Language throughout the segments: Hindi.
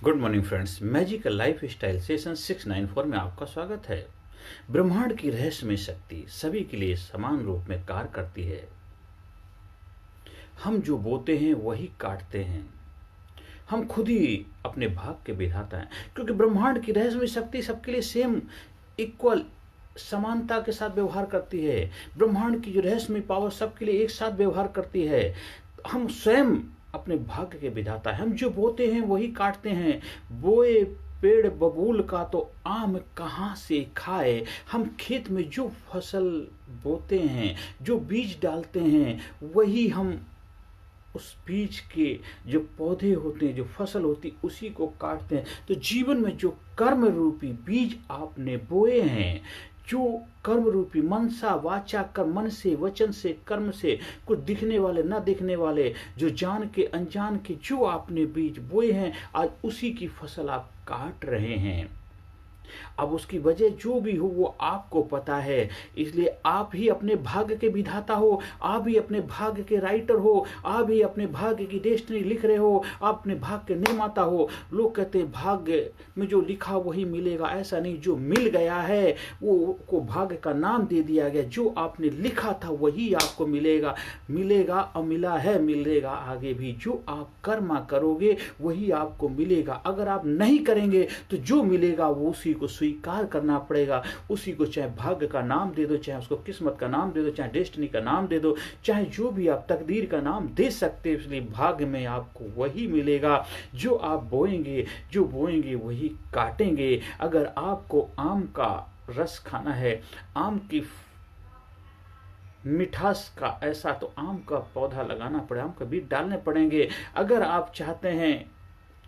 Good morning friends, magical life style session 694 में आपका स्वागत है। ब्रह्मांड की रहस्यमय शक्ति सभी के लिए समान रूप में कार्य करती है। हम जो बोते हैं वही काटते हैं। हम खुद ही अपने भाग के विधाता हैं, क्योंकि ब्रह्मांड की रहस्यमय शक्ति सबके लिए सेम इक्वल समानता के साथ व्यवहार करती है। ब्रह्मांड की जो रहस्यमय पावर सबके लिए एक साथ व्यवहार करती है। हम स्वयं अपने भाग्य के विधाता हैं। हम जो बोते हैं वही काटते हैं। बोए पेड़ बबूल का तो आम कहाँ से खाए। हम खेत में जो फसल बोते हैं, जो बीज डालते हैं, वही हम उस बीज के जो पौधे होते हैं, जो फसल होती, उसी को काटते हैं। तो जीवन में जो कर्म रूपी बीज आपने बोए हैं, जो कर्म रूपी मनसा वाचा कर्म, मन से वचन से कर्म से, कुछ दिखने वाले न दिखने वाले, जो जान के अनजान के जो आपने बीज बोए हैं, आज उसी की फसल आप काट रहे हैं। अब उसकी वजह जो भी हो वो आपको पता है, इसलिए आप ही अपने भाग्य के विधाता हो। आप ही अपने भाग्य के राइटर हो। आप ही अपने भाग्य की डेस्टिनी लिख रहे हो। आप अपने भाग्य के निर्माता हो। लोग कहते हैं भाग्य में जो लिखा वही मिलेगा, ऐसा नहीं। जो मिल गया है वो को भाग्य का नाम दे दिया गया। जो आपने लिखा था वही आपको मिलेगा। मिलेगा और मिला है, मिलेगा आगे भी। जो आप कर्मा करोगे वही आपको मिलेगा। अगर आप नहीं करेंगे तो जो मिलेगा वो उसी को स्वीकार करना पड़ेगा। उसी को चाहे भाग्य का नाम दे दो, चाहे उसको किस्मत का नाम दे दो, चाहे डेस्टिनी का नाम दे दो, चाहे जो भी आप तकदीर का नाम दे सकते हैं। इसलिए भाग्य में आपको वही मिलेगा जो आप बोएंगे। जो बोएंगे वही काटेंगे। अगर आपको आम का रस खाना है, आम की मिठास का ऐसा, तो आम का पौधा लगाना पड़ेगा, आम का बीज डालने पड़ेंगे। अगर आप चाहते हैं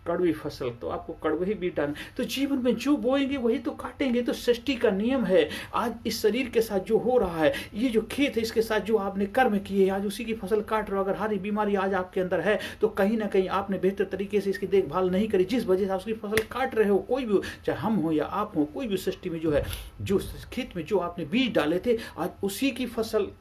कड़वी फसल, तो आपको कड़वे ही बीज डालना। तो जीवन में जो बोएंगे वही तो काटेंगे। तो सृष्टि का नियम है। आज इस शरीर के साथ जो हो रहा है, ये जो खेत है, इसके साथ जो आपने कर्म किए, आज उसी की फसल काट रहे हो। अगर हरी बीमारी आज आपके अंदर है तो कहीं ना कहीं आपने बेहतर तरीके से इसकी देखभाल नहीं करी, जिस वजह से आप उसकी फसल काट रहे हो। कोई भी हो, चाहे हम हो या आप हो, कोई भी सृष्टि में जो है, जो खेत में जो आपने बीज डाले थे, आज उसी की फसल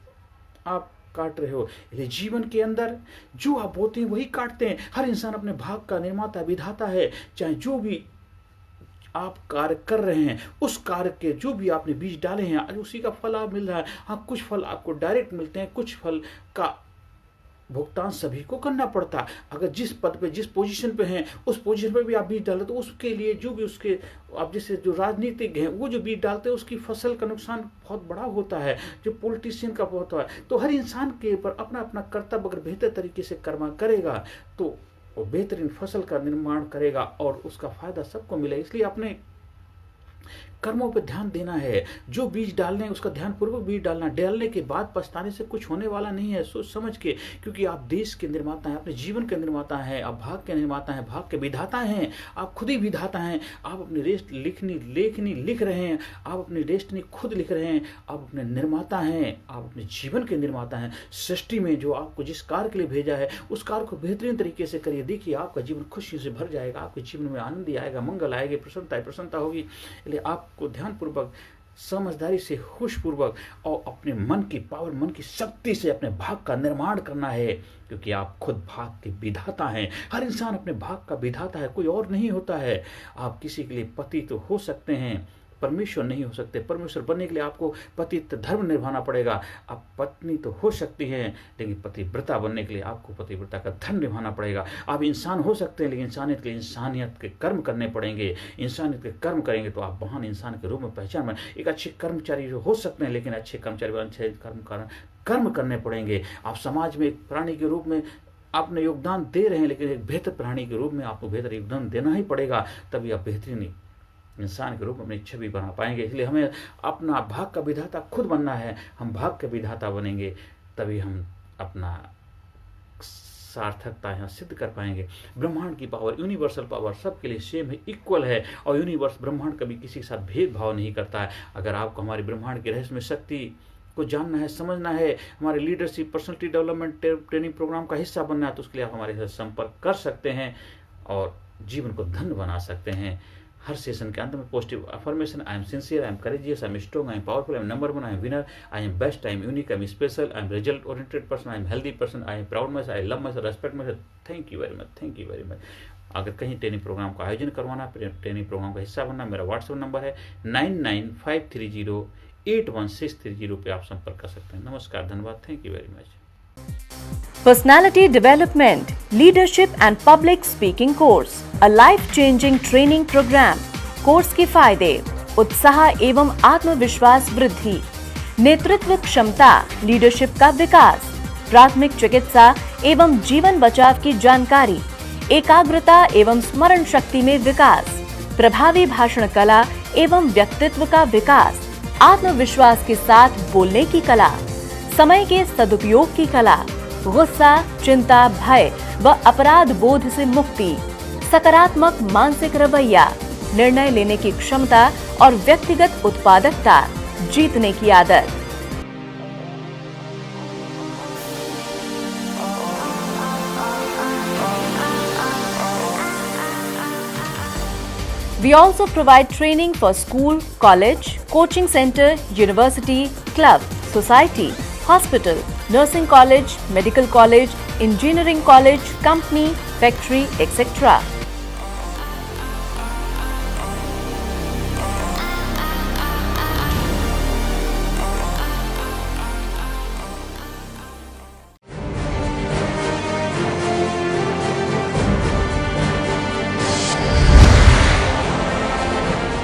आप काट रहे हो। इसलिए जीवन के अंदर जो आप बोते हैं वही काटते हैं। हर इंसान अपने भाग का निर्माता विधाता है। चाहे जो भी आप कार्य कर रहे हैं, उस कार्य के जो भी आपने बीज डाले हैं, आज उसी का फल आप मिल रहा है। हाँ, कुछ फल आपको डायरेक्ट मिलते हैं, कुछ फल का भुगतान सभी को करना पड़ता है। अगर जिस पद पे, जिस पोजीशन पे हैं, उस पोजीशन पे भी आप बीज डालें तो उसके लिए जो भी उसके, आप जैसे जो राजनीतिक हैं वो जो बीज डालते हैं उसकी फसल का नुकसान बहुत बड़ा होता है, जो पॉलिटिशियन का होता है। तो हर इंसान के ऊपर अपना अपना कर्तव्य अगर बेहतर तरीके से कर्मा करेगा तो वो बेहतरीन फसल का निर्माण करेगा और उसका फायदा सबको मिलेगा। इसलिए अपने कर्मों पर ध्यान देना है। जो बीज डालने उसका ध्यान पूर्वक बीज डालना। डालने के बाद पछताने से कुछ होने वाला नहीं है, सोच समझ के। क्योंकि आप देश के निर्माता हैं, अपने जीवन के निर्माता हैं, आप भाग के निर्माता हैं, भाग के विधाता हैं। आप खुद ही विधाता हैं। आप अपनी लेखनी लिख रहे हैं। आप अपनी डेस्टिनी खुद लिख रहे हैं। आप अपने निर्माता हैं। आप अपने जीवन के निर्माता हैं। सृष्टि में जो आपको जिस कार्य के लिए भेजा है उस कार्य को बेहतरीन तरीके से करिए। देखिए आपका जीवन खुशी से भर जाएगा। आपके जीवन में आनंद आएगा, मंगल आएगा, प्रसन्नता होगी। इसलिए आपको ध्यानपूर्वक, समझदारी से, होशपूर्वक और अपने मन की पावर, मन की शक्ति से अपने भाग का निर्माण करना है। क्योंकि आप खुद भाग के विधाता हैं। हर इंसान अपने भाग का विधाता है, कोई और नहीं होता है। आप किसी के लिए पति तो हो सकते हैं, परमेश्वर नहीं हो सकते। परमेश्वर बनने के लिए आपको पतिव्रत धर्म निभाना पड़ेगा। आप पत्नी तो हो सकती हैं, लेकिन पतिव्रता बनने के लिए आपको पतिव्रता का धर्म निभाना पड़ेगा। आप इंसान हो सकते हैं, लेकिन इंसानियत के लिए इंसानियत के कर्म करने पड़ेंगे। इंसानियत के कर्म करेंगे तो आप महान इंसान के रूप में पहचान में। एक अच्छे कर्मचारी हो सकते हैं, लेकिन अच्छे कर्मचारी अच्छे कर्म करने पड़ेंगे। आप समाज में एक प्राणी के रूप में आपने योगदान दे रहे हैं, लेकिन एक बेहतर प्राणी के रूप में आपको बेहतर योगदान देना ही पड़ेगा। तभी आप बेहतरीन इंसान के रूप में अपनी छवि बना पाएंगे। इसलिए हमें अपना भाग का विधाता खुद बनना है। हम भाग के विधाता बनेंगे तभी हम अपना सार्थकता यहाँ सिद्ध कर पाएंगे। ब्रह्मांड की पावर, यूनिवर्सल पावर सबके लिए सेम है, इक्वल है। और यूनिवर्स, ब्रह्मांड कभी किसी के साथ भेदभाव नहीं करता है। अगर आपको हमारी ब्रह्मांड की रहस्यमय शक्ति को जानना है, समझना है, हमारे leadership, personality development training programme का हिस्सा बनना है, तो उसके लिए आप हमारे साथ संपर्क कर सकते हैं और जीवन को धन्य बना सकते हैं। हर सेशन के अंत में positive affirmation, I am sincere, I am courageous, I am strong, I am powerful, I am number one, I am winner, I am best, I am unique, I am special, I am result oriented person, I am healthy person, I am proud my self, I love my self, respect my self. Thank you very much, thank you very much. अगर कहीं ट्रेनिंग प्रोग्राम का आयोजन करवाना, ट्रेनिंग प्रोग्राम का हिस्सा बनना, मेरा व्हाट्सएप नंबर है 9953081630 पे आप संपर्क कर सकते हैं। नमस्कार, धन्यवाद, thank you very much. Personality Development, Leadership and Public Speaking Course, a life-changing training program. Course के फायदे: उत्साह एवं आत्मविश्वास वृद्धि, नेतृत्व क्षमता, लीडरशिप का विकास, प्राथमिक चिकित्सा एवं जीवन बचाव की जानकारी, एकाग्रता एवं स्मरण शक्ति में विकास, प्रभावी भाषण कला एवं व्यक्तित्व का विकास, आत्मविश्वास के साथ बोलने की कला, समय के सदुपयोग की कला, गुस्सा, चिंता, भय व अपराध बोध से मुक्ति, सकारात्मक मानसिक रवैया, निर्णय लेने की क्षमता और व्यक्तिगत उत्पादकता, जीतने की आदत। We also provide training for school, college, coaching center, university, club, society, hospital, nursing college, medical college, engineering college, company, factory, etc.